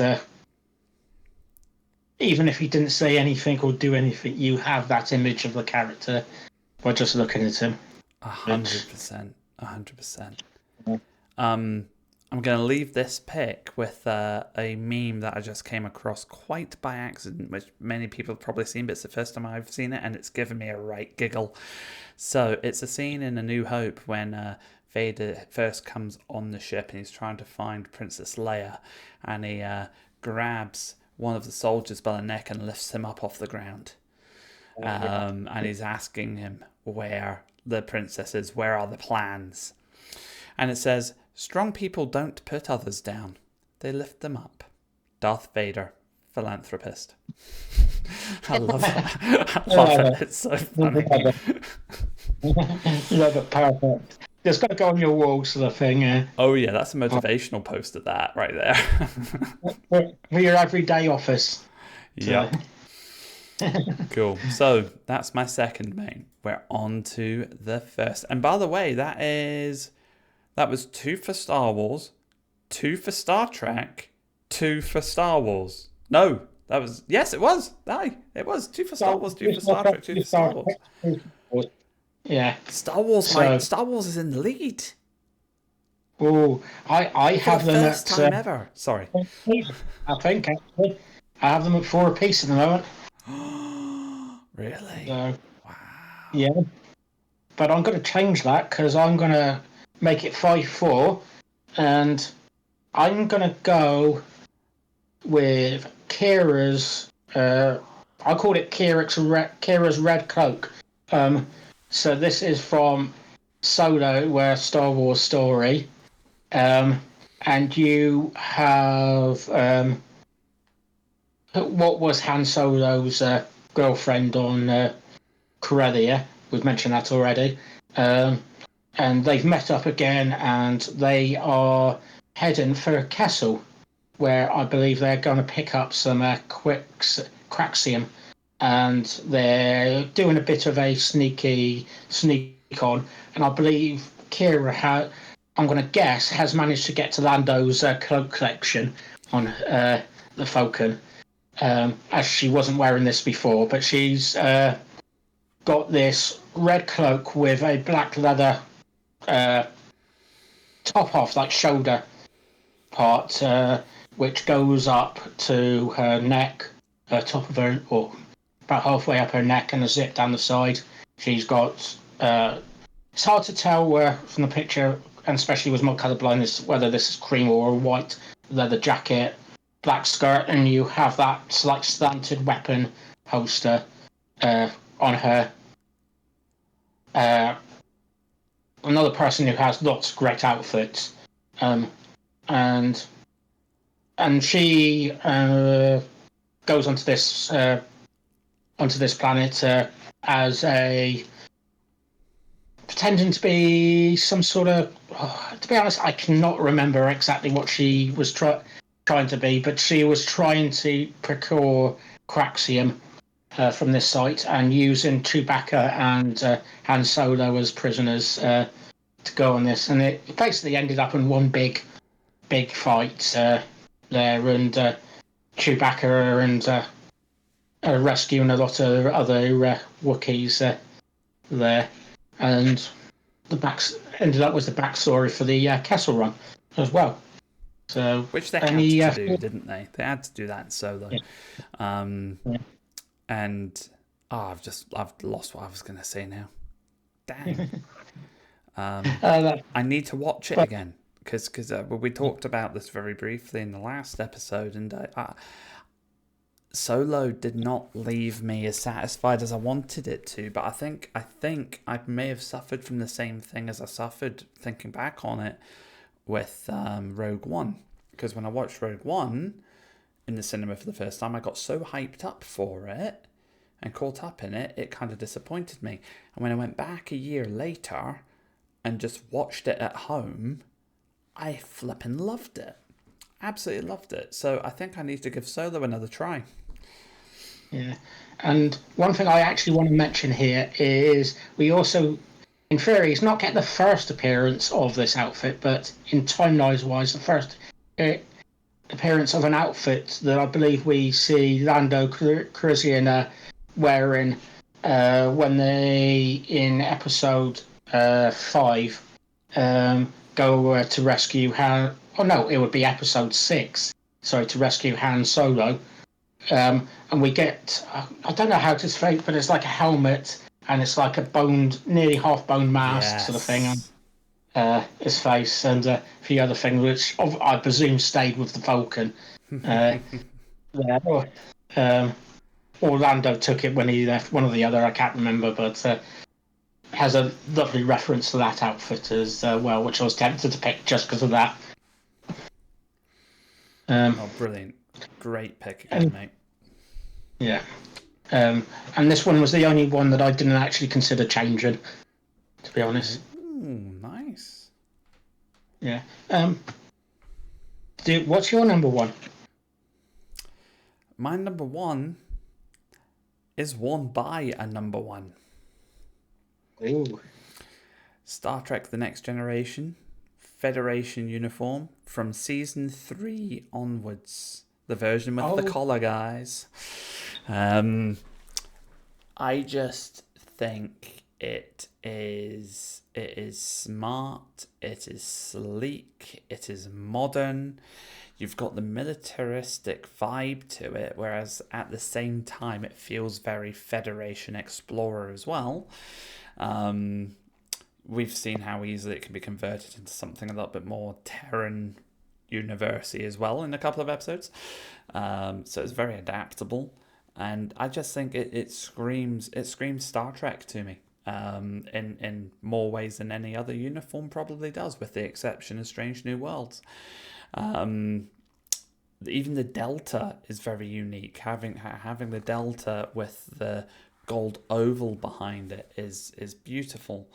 say anything or do anything. You have that image of the character by just looking at him. 100%. I'm going to leave this pick with a meme that I just came across quite by accident, which many people have probably seen, but it's the first time I've seen it, and it's given me a right giggle. So it's a scene in A New Hope when Vader first comes on the ship and he's trying to find Princess Leia, and he grabs one of the soldiers by the neck and lifts him up off the ground. And he's asking him where the princess is, where are the plans? And it says, Strong people don't put others down. They lift them up. Darth Vader, philanthropist. I love that. I love it. It's so funny. Love it, perfect. It's got to go on your wall, sort of thing. Oh yeah, that's a motivational poster, that right there. For your everyday office. Yep. Cool. So that's my second main. We're on to the first. And by the way, that was 2 for Star Wars, 2 for Star Trek, 2 for Star Wars. No, that was it was. Aye, it was 2 for Star Wars, 2 for Star Trek, 2 for Star Wars. Yeah. Star Wars, mate. Star Wars is in the lead. Oh, I have them at first time ever. Sorry. I think actually I have them at 4 apiece at the moment. Really? So, wow. Yeah. But I'm going to change that because I'm going to make it 5-4, and I'm going to go with Kira's. I called it Kira's red cloak. So this is from Solo, Star Wars Story, and you have what was Han Solo's girlfriend on Corellia. We've mentioned that already. And they've met up again, and they are heading for a castle where I believe they're going to pick up some Craxium, and they're doing a bit of a sneak on. And I believe Kira, I'm going to guess, has managed to get to Lando's cloak collection on the Falcon, as she wasn't wearing this before, but she's got this red cloak with a black leather top off, like shoulder part, which goes up to her neck, top of her, or about halfway up her neck, and a zip down the side. She's got, it's hard to tell from the picture, and especially with my colourblindness, whether this is cream or a white leather jacket, black skirt, and you have that like slanted weapon holster on her. Another person who has lots of great outfits, and she goes onto this planet as a pretending to be some sort of. To be honest, I cannot remember exactly what she was trying to be, but she was trying to procure Craxium from this site, and using Chewbacca and Han Solo as prisoners to go on this, and it basically ended up in one big fight there, and Chewbacca and rescuing a lot of other Wookiees there, and ended up with the backstory for the Kessel Run as well. So, which they had to do, didn't they? They had to do that in Solo. Yeah. And I've lost what I was going to say now. Dang. I need to watch it again because we talked about this very briefly in the last episode, and Solo did not leave me as satisfied as I wanted it to. But I think I may have suffered from the same thing as I suffered thinking back on it with Rogue One, because when I watched Rogue One in the cinema for the first time, I got so hyped up for it and caught up in it, it kind of disappointed me. And when I went back a year later and just watched it at home, I flipping loved it. Absolutely loved it. So I think I need to give Solo another try. Yeah. And one thing I actually want to mention here is we also, in theory, it's not getting the first appearance of this outfit, but in timeline-wise, the first appearance of an outfit that I believe we see Lando Calrissian wearing when they, in episode 5, go to rescue Han. Oh no, it would be episode 6. Sorry, to rescue Han Solo. And we get, I don't know how to say it, but it's like a helmet, and it's like a nearly half-bone mask sort of thing on his face, and a few other things, which I presume stayed with the Falcon. Orlando took it when he left, one or the other, I can't remember, but has a lovely reference to that outfit as well, which I was tempted to pick just because of that. Oh, brilliant. Great pick again, mate. Yeah. And this one was the only one that I didn't actually consider changing, to be honest. Ooh, nice. Yeah. What's your number one? My number one is worn by a number one. Ooh. Star Trek The Next Generation Federation uniform from season 3 onwards. The version with the collar, guys. I just think it is smart, it is sleek, it is modern. You've got the militaristic vibe to it, whereas at the same time it feels very Federation Explorer as well. We've seen how easily it can be converted into something a little bit more Terran University as well in a couple of episodes. So it's very adaptable. And I just think it screams Star Trek to me in more ways than any other uniform probably does, with the exception of Strange New Worlds. Even the Delta is very unique. Having the Delta with the gold oval behind it is beautiful.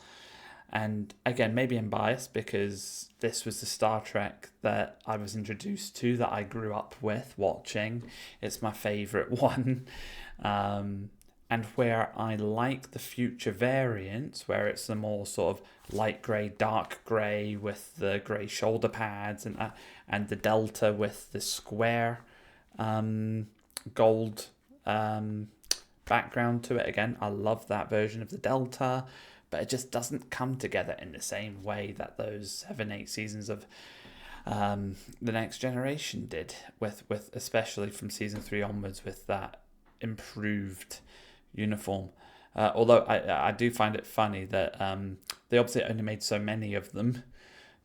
And again, maybe I'm biased because this was the Star Trek that I was introduced to, that I grew up with watching. It's my favourite one. And where I like the future variants, where it's the more sort of light grey, dark grey with the grey shoulder pads, and the Delta with the square gold background to it. Again, I love that version of the Delta. But it just doesn't come together in the same way that those 7-8 seasons of The Next Generation did, with especially from season 3 onwards, with that improved uniform. Although I do find it funny that they obviously only made so many of them,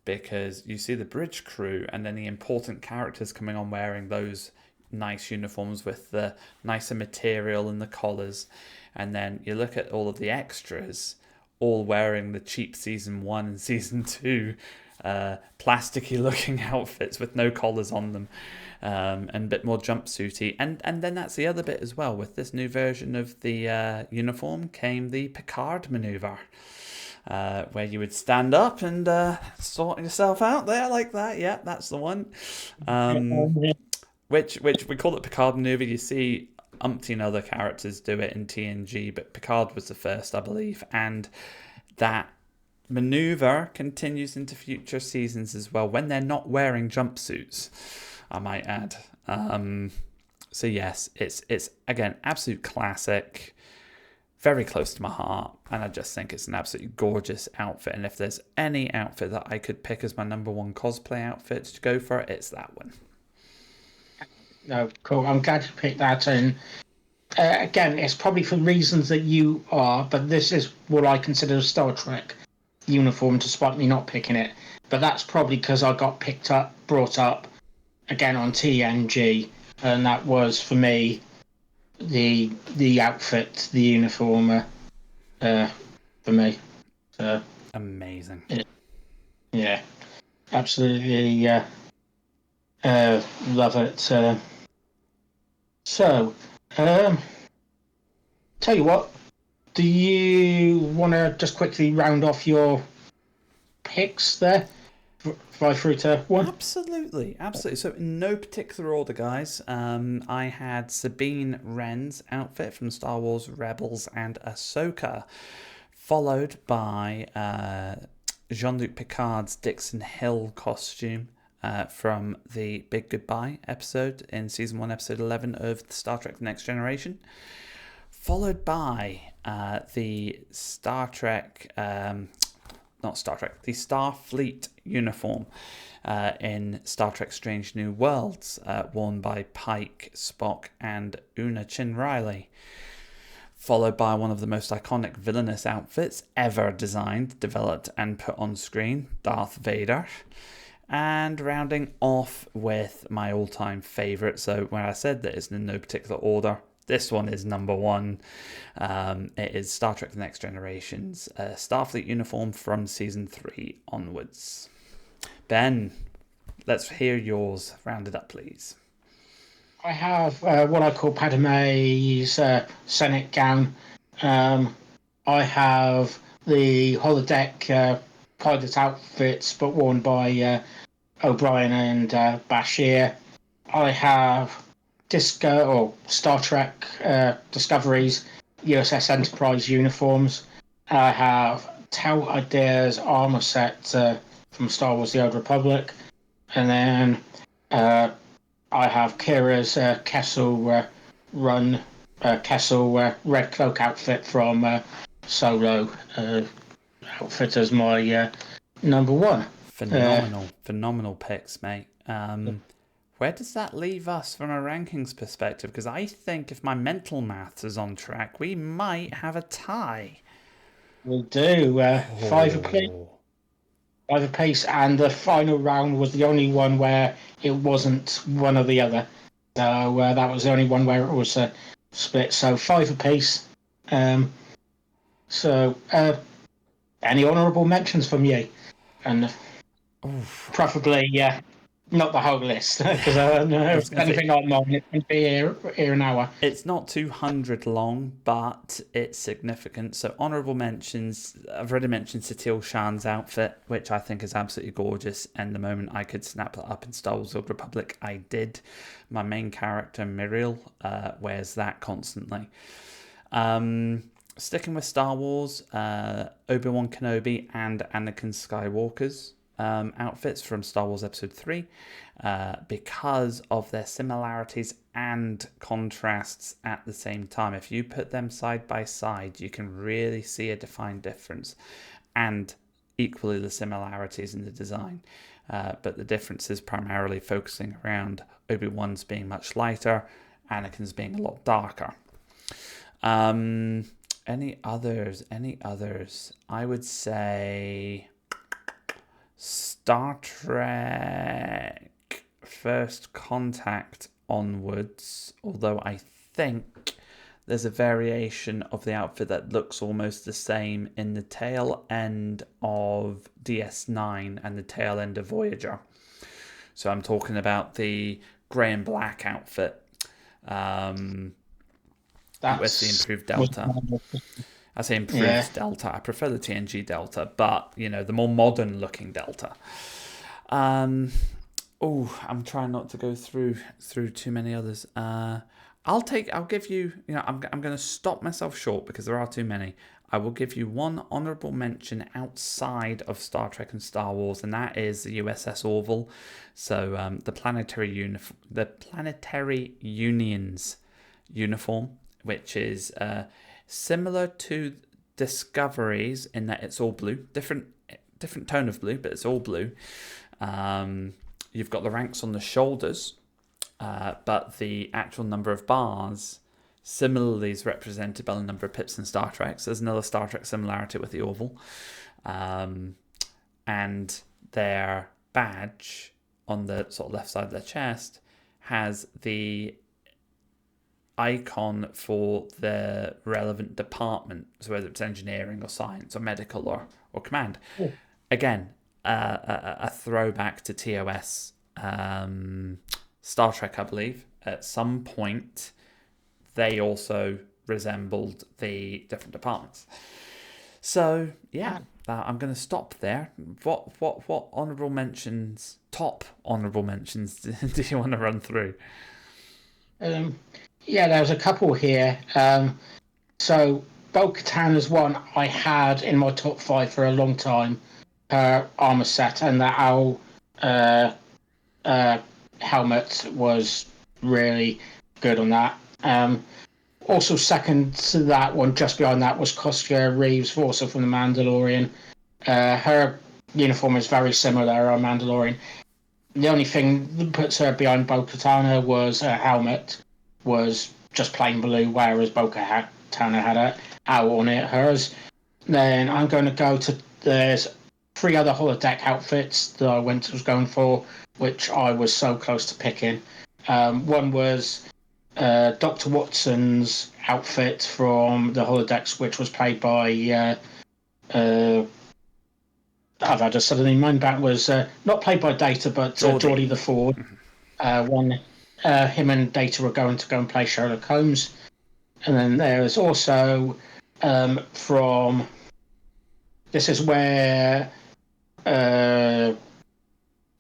because you see the bridge crew and then the important characters coming on wearing those nice uniforms with the nicer material and the collars, and then you look at all of the extras all wearing the cheap season 1 and season 2 plasticky looking outfits with no collars on them, and a bit more jumpsuity. And then that's the other bit as well. With this new version of the uniform came the Picard maneuver, where you would stand up and sort yourself out there like that. Yeah, that's the one. Which we call it Picard maneuver. You see umpteen other characters do it in TNG, but Picard was the first, I believe, and that maneuver continues into future seasons as well, when they're not wearing jumpsuits, I might add. So yes, it's again absolute classic, very close to my heart, and I just think it's an absolutely gorgeous outfit. And if there's any outfit that I could pick as my number one cosplay outfit to go for, it's that one. No, cool. I'm glad you picked that. And again, it's probably for reasons that you are, but this is what I consider a Star Trek uniform, despite me not picking it. But that's probably because I got brought up again on TNG, and that was for me the outfit, the uniform for me. So, amazing. Yeah, absolutely. Love it. So, tell you what, do you want to just quickly round off your picks there? Right through to one? Absolutely. So in no particular order, guys, I had Sabine Wren's outfit from Star Wars Rebels and Ahsoka, followed by Jean-Luc Picard's Dixon Hill costume from the Big Goodbye episode in Season 1, Episode 11 of Star Trek The Next Generation, followed by the the Starfleet uniform in Star Trek Strange New Worlds, worn by Pike, Spock, and Una Chin Riley, followed by one of the most iconic villainous outfits ever designed, developed, and put on screen, Darth Vader. And rounding off with my all-time favourite, so when I said that it's in no particular order, This one is number one. It is Star Trek The Next Generation's Starfleet uniform from Season 3 onwards. Ben, let's hear yours. Round it up, please. I have what I call Padme's Senate gown. I have the holodeck pilot outfits, but worn by O'Brien and Bashir. I have Star Trek Discovery's USS Enterprise uniforms. I have Tal Idea's armor set from Star Wars: The Old Republic, and then I have Kira's Kessel red cloak outfit from Solo outfit as my number one. Phenomenal picks, mate. Where does that leave us from a rankings perspective? Because I think if my mental maths is on track, we might have a tie. We'll do 5 apiece. 5 apiece, and the final round was the only one where it wasn't one or the other. So that was the only one where it was split. So 5 apiece. Any honourable mentions from you? And preferably, not the whole list, because I don't know if anything on mine, it can be here an hour. It's not 200 long, but it's significant. So honourable mentions, I've already mentioned Satil Shan's outfit, which I think is absolutely gorgeous, and the moment I could snap that up in Star Wars: Old Republic, I did. My main character, Miriel, wears that constantly. Sticking with Star Wars, Obi-Wan Kenobi and Anakin Skywalker's outfits from Star Wars Episode 3 because of their similarities and contrasts at the same time. If you put them side by side, you can really see a defined difference, and equally the similarities in the design. But the difference is primarily focusing around Obi-Wan's being much lighter, Anakin's being a lot darker. Any others? I would say Star Trek First Contact onwards, although I think there's a variation of the outfit that looks almost the same in the tail end of DS9 and the tail end of Voyager. So I'm talking about the grey and black outfit with the improved Delta. I say improved Delta. I prefer the TNG Delta, but the more modern looking Delta. I'm trying not to go through too many others. I'll give you. I'm going to stop myself short because there are too many. I will give you one honourable mention outside of Star Trek and Star Wars, and that is the USS Orville. So the Planetary Union's uniform, which is similar to Discovery's in that it's all blue, different tone of blue, but it's all blue. You've got the ranks on the shoulders, but the actual number of bars similarly is represented by the number of pips in Star Trek. So there's another Star Trek similarity with the Orville. And their badge on the sort of left side of their chest has the icon for the relevant department, so whether it's engineering or science or medical or command. Oh. Again, a throwback to TOS Star Trek, I believe. At some point, they also resembled the different departments. So, I'm going to stop there. What honourable mentions, top honourable mentions, do you want to run through? There's a couple here. So Bo-Katan is one I had in my top 5 for a long time. Her armor set and the owl helmet was really good on that. Also second to that one, just behind that, was Kostya Reeves, also from The Mandalorian. Her uniform is very similar on Mandalorian. The only thing that puts her behind Bo-Katan was her helmet was just plain blue, whereas Bo-Katan had an owl on it, hers. Then I'm going to go to, there's 3 other holodeck outfits that I was going for, which I was so close to picking. One was Dr. Watson's outfit from the holodecks, which was played by I've had a suddenly mind back, was not played by Data, but Geordie the Ford. When him and Data were going to go and play Sherlock Holmes. And then there's also from... This is where Judge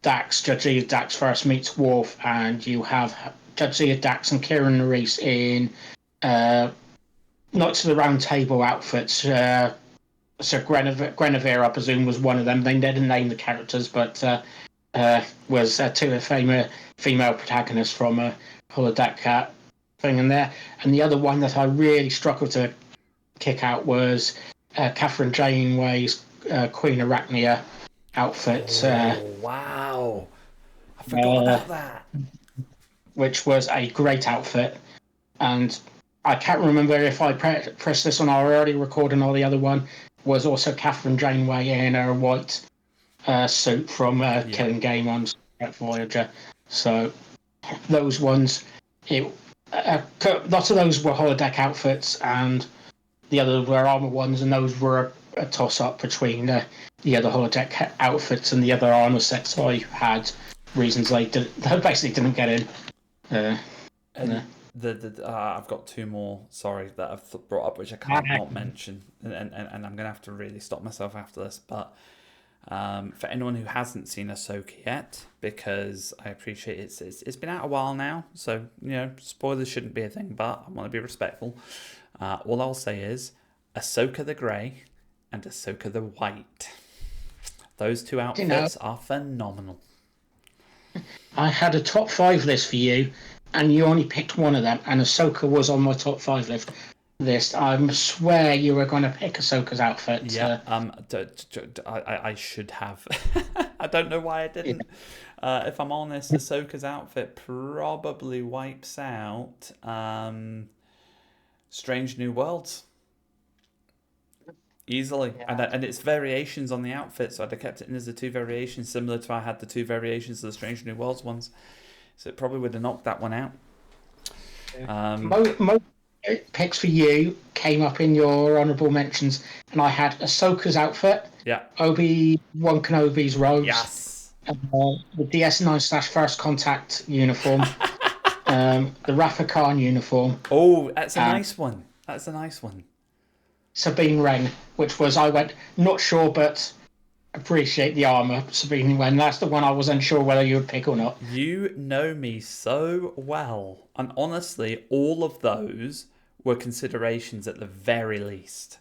Dax first meets Worf, and you have Judge Dax and Kieran Reese in Knights of the Round Table outfits. So Guinevere, I presume, was one of them. They didn't name the characters, but was two female protagonists from a holodeck thing in there. And the other one that I really struggled to kick out was Catherine Janeway's Queen Arachnia outfit. Wow. I forgot about that. Which was a great outfit. And I can't remember if I pressed this on our early recording or the other one, was also Catherine Janeway in her white suit from Killing Game on Voyager. So those ones, lots of those were holodeck outfits, and the others were armor ones, and those were a toss-up between the other holodeck outfits and the other armor sets I had. Reasons they basically didn't get in. I've got two more, sorry, that I've brought up, which I can't not mention, and I'm going to have to really stop myself after this, but for anyone who hasn't seen Ahsoka yet, because I appreciate it's been out a while now, so, spoilers shouldn't be a thing, but I want to be respectful. All I'll say is Ahsoka the Grey and Ahsoka the White. Those two outfits are phenomenal. I had a top 5 list for you, and you only picked one of them, and Ahsoka was on my top 5 list. I swear you were going to pick Ahsoka's outfit. Yeah, I should have. I don't know why I didn't. Yeah. If I'm honest, Ahsoka's outfit probably wipes out Strange New Worlds. Easily. Yeah. And it's variations on the outfit, so I'd have kept it in as the two variations, similar to I had the two variations of the Strange New Worlds ones. So it probably would have knocked that one out. Yeah. Most picks for you came up in your honourable mentions, and I had Ahsoka's outfit, Obi-Wan Kenobi's robes, yes, the DS9/First Contact uniform, the Rafa Khan uniform. Oh, that's a nice one. That's a nice one. Sabine Wren, which was, I went, not sure, but appreciate the armour. Sabine Wren, that's the one I was unsure whether you would pick or not. You know me so well. And honestly, all of those were considerations at the very least.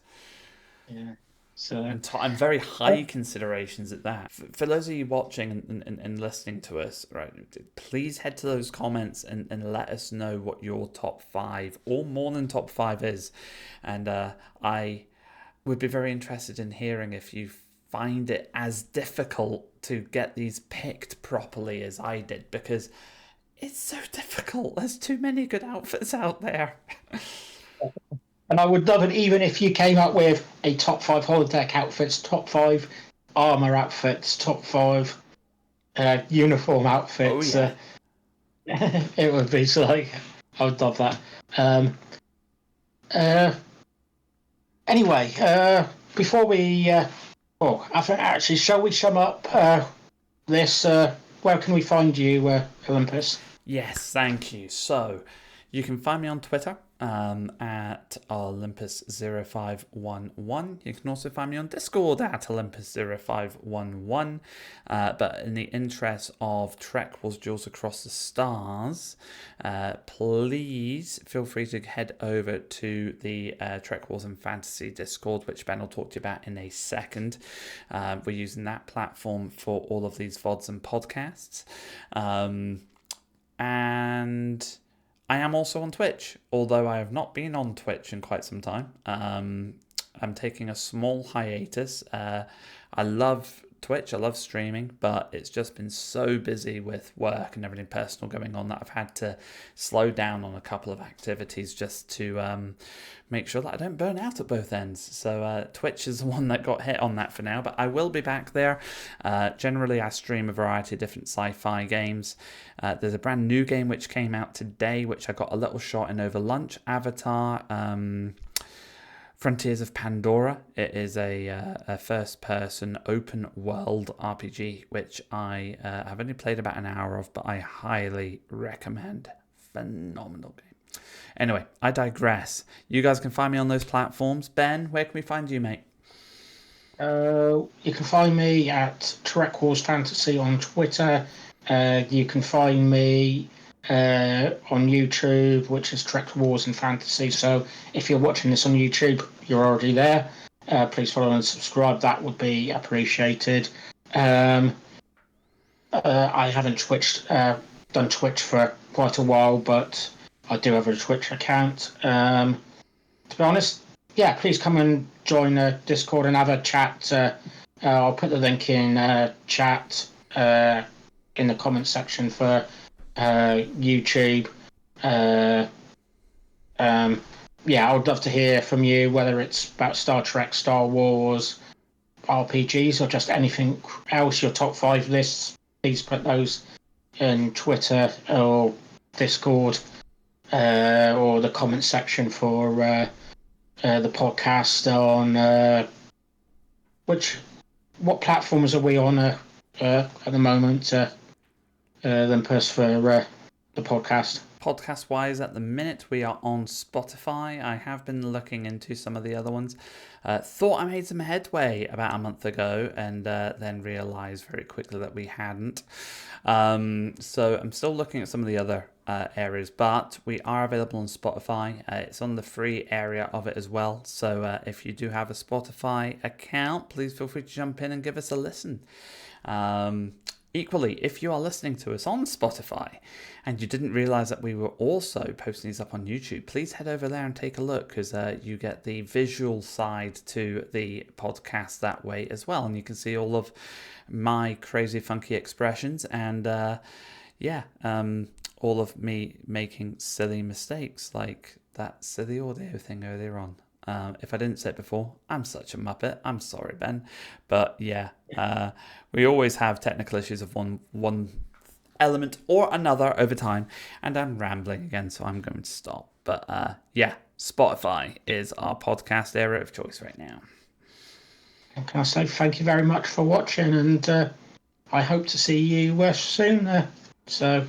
Yeah. So, and very high considerations at that. For those of you watching and listening to us, right, please head to those comments and let us know what your top 5 or more than top 5 is. And I would be very interested in hearing if you find it as difficult to get these picked properly as I did, because it's so difficult. There's too many good outfits out there. And I would love it even if you came up with a top 5 holodeck outfits, top 5 armor outfits, top 5 uniform outfits. Oh, yeah. It would be so like, I would love that. Anyway, before we, I think actually, shall we sum up this? Where can we find you, Olympus? Yes, thank you. So, you can find me on Twitter at Olympus0511. You can also find me on Discord at Olympus0511. But in the interest of TrekWars Duels Across the Stars, please feel free to head over to the TrekWars and Fantasy Discord, which Ben will talk to you about in a second. We're using that platform for all of these VODs and podcasts. And I am also on Twitch, although I have not been on Twitch in quite some time. I'm taking a small hiatus. I love Twitch. I love streaming, but it's just been so busy with work and everything personal going on that I've had to slow down on a couple of activities just to make sure that I don't burn out at both ends. So Twitch is the one that got hit on that for now, but I will be back there. Generally, I stream a variety of different sci-fi games. There's a brand new game which came out today, which I got a little shot in over lunch. Avatar, Frontiers of Pandora. It is a first-person open-world RPG, which I have only played about an hour of, but I highly recommend. Phenomenal game. Anyway, I digress. You guys can find me on those platforms. Ben, where can we find you, mate? You can find me at TrekWars Fantasy on Twitter. You can find me on YouTube, which is TrekWars and Fantasy. So if you're watching this on YouTube, you're already there. Please follow and subscribe. That would be appreciated. I haven't done Twitch for quite a while, but I do have a Twitch account. To be honest, yeah, please come and join Discord and have a chat. I'll put the link in chat in the comment section for YouTube. Yeah, I would love to hear from you, whether it's about Star Trek, Star Wars, RPGs, or just anything else, your top 5 lists. Please put those in Twitter or Discord or the comment section for the podcast on what platforms are we on at the moment, Olympus, for the podcast? Podcast-wise, at the minute, we are on Spotify. I have been looking into some of the other ones. Thought I made some headway about a month ago, and then realised very quickly that we hadn't. So I'm still looking at some of the other areas, but we are available on Spotify. It's on the free area of it as well. So if you do have a Spotify account, please feel free to jump in and give us a listen. Equally, if you are listening to us on Spotify and you didn't realize that we were also posting these up on YouTube, please head over there and take a look, because you get the visual side to the podcast that way as well. And you can see all of my crazy, funky expressions and, all of me making silly mistakes like that silly audio thing earlier on. If I didn't say it before, I'm such a muppet. I'm sorry, Ben. But yeah, we always have technical issues of one element or another over time. And I'm rambling again, so I'm going to stop. But Spotify is our podcast area of choice right now. And can I say thank you very much for watching, and I hope to see you soon. So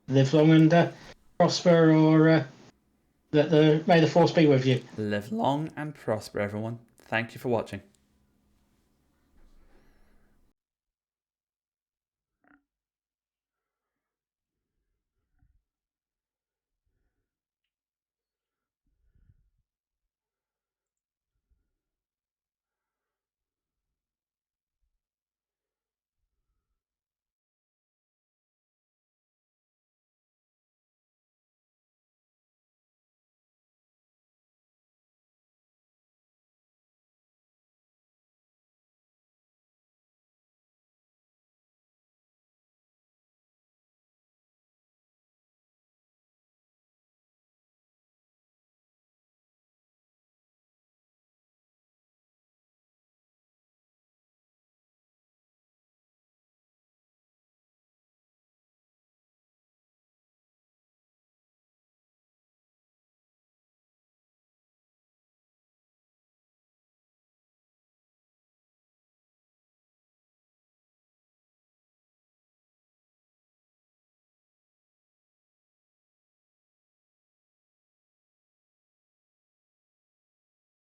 live long and prosper, or may the force be with you. Live long and prosper, everyone. Thank you for watching.